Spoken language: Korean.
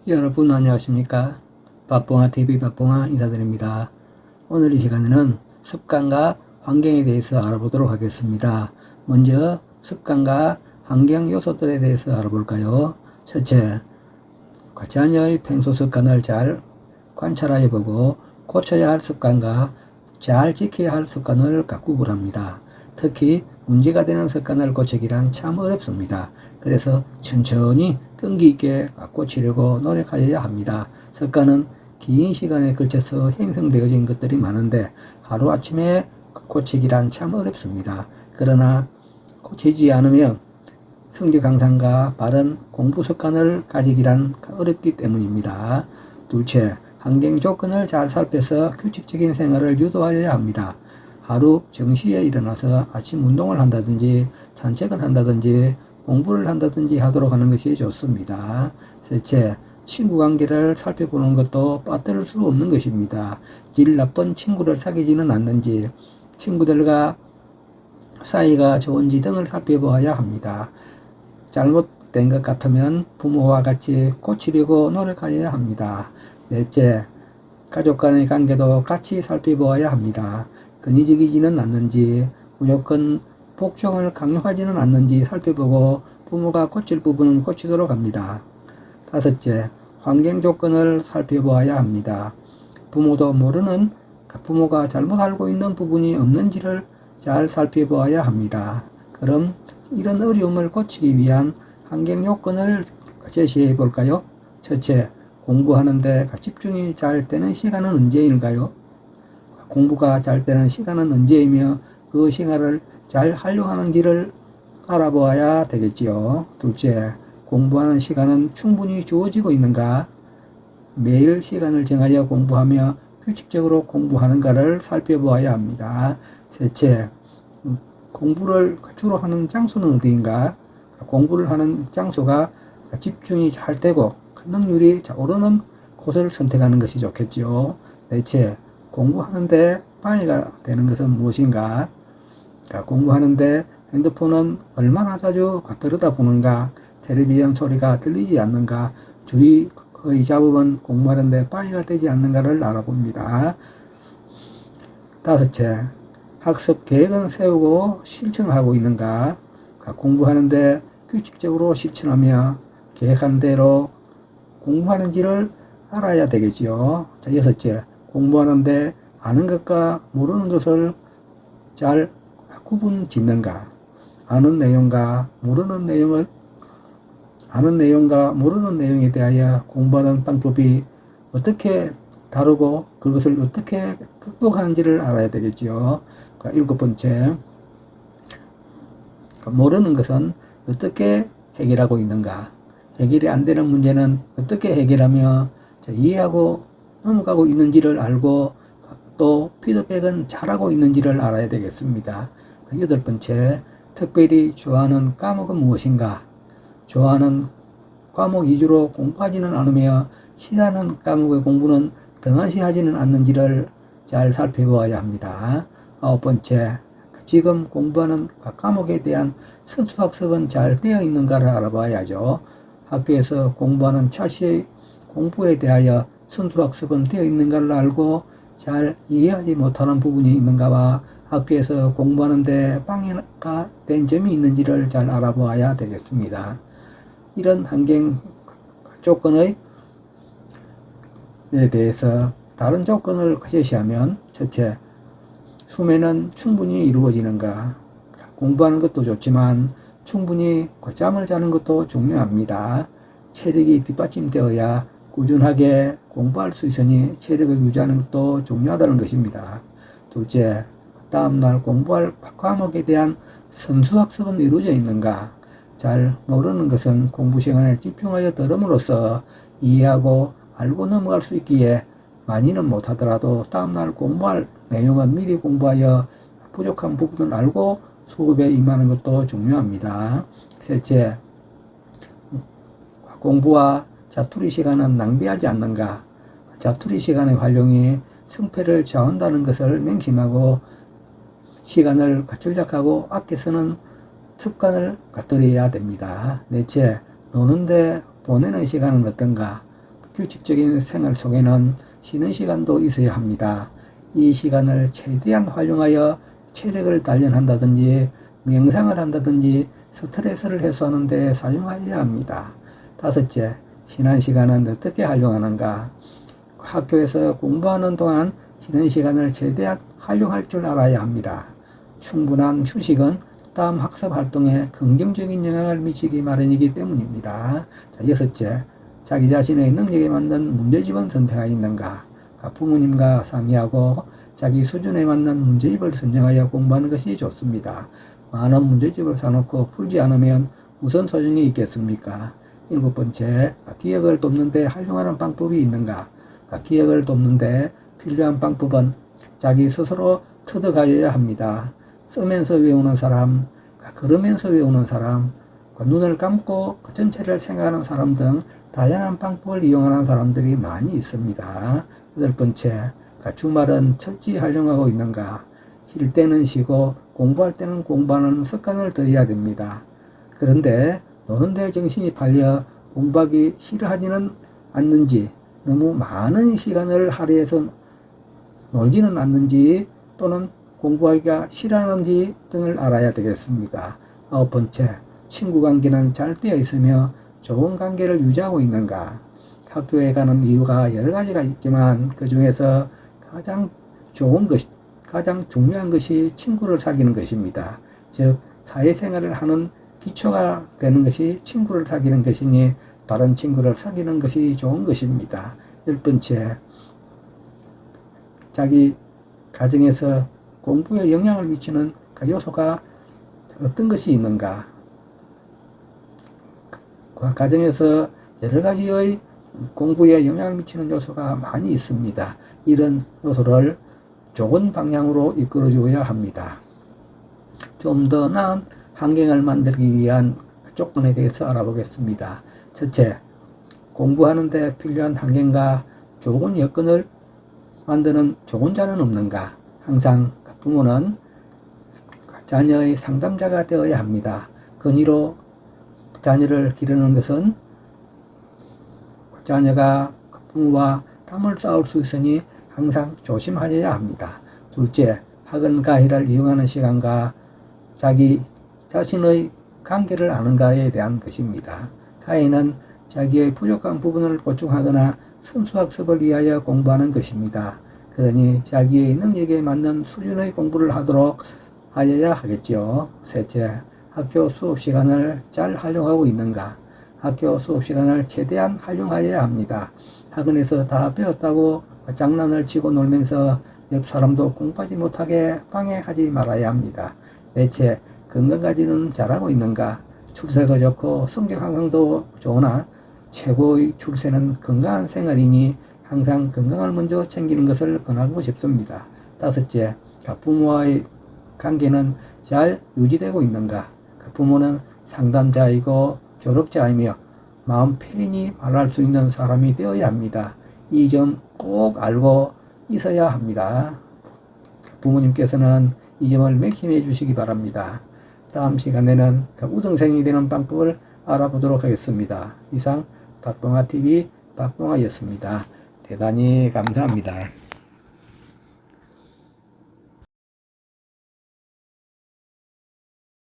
여러분 안녕하십니까? 박봉아TV 박봉아 인사드립니다. 오늘 이 시간에는 습관과 환경에 대해서 알아보도록 하겠습니다. 먼저 습관과 환경 요소들에 대해서 알아볼까요? 첫째, 자녀의 평소 습관을 잘 관찰해 보고 고쳐야 할 습관과 잘 지켜야 할 습관을 구분합니다. 특히 문제가 되는 습관을 고치기란 참 어렵습니다. 그래서 천천히 끈기 있게 고치려고 노력하여야 합니다. 습관은 긴 시간에 걸쳐서 형성되어진 것들이 많은데 하루아침에 고치기란 참 어렵습니다. 그러나 고치지 않으면 성적 향상과 바른 공부 습관을 가지기란 어렵기 때문입니다. 둘째, 환경 조건을 잘 살펴서 규칙적인 생활을 유도하여야 합니다. 하루 정시에 일어나서 아침 운동을 한다든지 산책을 한다든지 공부를 한다든지 하도록 하는 것이 좋습니다. 셋째, 친구 관계를 살펴보는 것도 빠뜨릴 수 없는 것입니다. 질 나쁜 친구를 사귀지는 않는지, 친구들과 사이가 좋은지 등을 살펴보아야 합니다. 잘못된 것 같으면 부모와 같이 고치려고 노력하여야 합니다. 넷째, 가족 간의 관계도 같이 살펴보아야 합니다. 근위적이지는 않는지, 무조건 복종을 강요하지는 않는지 살펴보고 부모가 고칠 부분은 고치도록 합니다. 다섯째, 환경 조건을 살펴보아야 합니다. 부모가 잘못 알고 있는 부분이 없는지를 잘 살펴보아야 합니다. 그럼 이런 어려움을 고치기 위한 환경 요건을 제시해 볼까요? 첫째, 공부하는데 집중이 잘 되는 시간은 언제일까요? 공부가 잘 되는 시간은 언제이며 그 시간을 잘 활용하는지를 알아보아야 되겠지요. 둘째, 공부하는 시간은 충분히 주어지고 있는가? 매일 시간을 정하여 공부하며 규칙적으로 공부하는가를 살펴보아야 합니다. 셋째, 공부를 주로 하는 장소는 어디인가? 공부를 하는 장소가 집중이 잘 되고 능률이 오르는 곳을 선택하는 것이 좋겠죠. 넷째, 공부하는데 방해가 되는 것은 무엇인가? 공부하는데 핸드폰은 얼마나 자주 들여다보는가? 텔레비전 소리가 들리지 않는가? 주의 잡음은 공부하는데 방해가 되지 않는가를 알아봅니다. 다섯째, 학습 계획은 세우고 실천하고 있는가? 공부하는데 규칙적으로 실천하며 계획한 대로 공부하는지를 알아야 되겠지요. 자, 여섯째, 공부하는데 아는 것과 모르는 것을 잘 구분 짓는가? 아는 내용과 모르는 내용에 대하여 공부하는 방법이 어떻게 다르고 그것을 어떻게 극복하는지를 알아야 되겠지요. 일곱 번째, 모르는 것은 어떻게 해결하고 있는가? 해결이 안 되는 문제는 어떻게 해결하며 이해하고 넘어가고 있는지를 알고 또 피드백은 잘하고 있는지를 알아야 되겠습니다. 여덟 번째, 특별히 좋아하는 과목은 무엇인가? 좋아하는 과목 위주로 공부하지는 않으며 싫어하는 과목의 공부는 등한시하지는 않는지를 잘 살펴보아야 합니다. 아홉 번째, 지금 공부하는 과목에 대한 선수학습은 잘 되어 있는가를 알아봐야죠. 학교에서 공부하는 차시의 공부에 대하여 선수학습은 되어 있는가를 알고 잘 이해하지 못하는 부분이 있는가와 학교에서 공부하는데 방해가 된 점이 있는지를 잘 알아보아야 되겠습니다. 이런 환경 조건에 대해서 다른 조건을 제시하면, 첫째, 수면은 충분히 이루어지는가? 공부하는 것도 좋지만 충분히 잠을 자는 것도 중요합니다. 체력이 뒷받침되어야 꾸준하게 공부할 수 있으니 체력을 유지하는 것도 중요하다는 것입니다. 둘째, 다음날 공부할 과목에 대한 선수학습은 이루어져 있는가? 잘 모르는 것은 공부 시간에 집중하여 들음으로써 이해하고 알고 넘어갈 수 있기에 많이는 못하더라도 다음날 공부할 내용은 미리 공부하여 부족한 부분을 알고 수업에 임하는 것도 중요합니다. 셋째, 공부와 자투리 시간은 낭비하지 않는가? 자투리 시간의 활용이 승패를 좌우한다는 것을 명심하고 시간을 절약하고 아껴 쓰는 습관을 들여야 됩니다. 넷째, 노는데 보내는 시간은 어떤가? 규칙적인 생활 속에는 쉬는 시간도 있어야 합니다. 이 시간을 최대한 활용하여 체력을 단련한다든지 명상을 한다든지 스트레스를 해소하는 데 사용하여야 합니다. 다섯째, 쉬는 시간은 어떻게 활용하는가? 학교에서 공부하는 동안 쉬는 시간을 최대한 활용할 줄 알아야 합니다. 충분한 휴식은 다음 학습 활동에 긍정적인 영향을 미치기 마련이기 때문입니다. 자, 여섯째, 자기 자신의 능력에 맞는 문제집은 선택하였는가? 부모님과 상의하고 자기 수준에 맞는 문제집을 선정하여 공부하는 것이 좋습니다. 많은 문제집을 사놓고 풀지 않으면 무슨 소용이 있겠습니까? 일곱 번째, 기억을 돕는 데 활용하는 방법이 있는가? 기억을 돕는 데 필요한 방법은 자기 스스로 터득하여야 합니다. 쓰면서 외우는 사람, 걸으면서 외우는 사람, 눈을 감고 전체를 생각하는 사람 등 다양한 방법을 이용하는 사람들이 많이 있습니다. 여덟 번째, 주말은 철저히 활용하고 있는가? 쉴 때는 쉬고 공부할 때는 공부하는 습관을 들여야 됩니다. 그런데 노는 데 정신이 팔려 공부하기 싫어하지는 않는지, 너무 많은 시간을 할애해서 놀지는 않는지, 또는 공부하기가 싫어하는지 등을 알아야 되겠습니다. 아홉 번째, 친구 관계는 잘 되어 있으며 좋은 관계를 유지하고 있는가? 학교에 가는 이유가 여러 가지가 있지만 그 중에서 가장 중요한 것이 친구를 사귀는 것입니다. 즉, 사회생활을 하는 기초가 되는 것이 친구를 사귀는 것이니 다른 친구를 사귀는 것이 좋은 것입니다. 열 번째, 자기 가정에서 공부에 영향을 미치는 요소가 어떤 것이 있는가? 가정에서 여러 가지의 공부에 영향을 미치는 요소가 많이 있습니다. 이런 요소를 좋은 방향으로 이끌어 주어야 합니다. 좀 더 나은 환경을 만들기 위한 조건에 대해서 알아보겠습니다. 첫째, 공부하는 데 필요한 환경과 좋은 여건을 만드는 좋은 자는 없는가? 항상 부모는 자녀의 상담자가 되어야 합니다. 건의로 자녀를 기르는 것은 자녀가 부모와 담을 쌓을 수 있으니 항상 조심하여야 합니다. 둘째, 학원 가이를 이용하는 시간과 자기 자신의 관계를 아는가에 대한 것입니다. 가이는 자기의 부족한 부분을 보충하거나 선수학습을 위하여 공부하는 것입니다. 그러니 자기의 능력에 맞는 수준의 공부를 하도록 하여야 하겠죠. 셋째, 학교 수업 시간을 잘 활용하고 있는가? 학교 수업 시간을 최대한 활용하여야 합니다. 학원에서 다 배웠다고 장난을 치고 놀면서 옆 사람도 공부하지 못하게 방해하지 말아야 합니다. 넷째, 건강까지는 잘하고 있는가? 출세도 좋고 성적 향상도 좋으나 최고의 출세는 건강한 생활이니 항상 건강을 먼저 챙기는 것을 권하고 싶습니다. 다섯째, 부모와의 관계는 잘 유지되고 있는가? 부모는 상담자이고 조력자이며 마음 편히 말할 수 있는 사람이 되어야 합니다. 이 점 꼭 알고 있어야 합니다. 부모님께서는 이 점을 맥힘해 주시기 바랍니다. 다음 시간에는 우등생이 되는 방법을 알아보도록 하겠습니다. 이상 박동아TV 박동아였습니다. 대단히 감사합니다.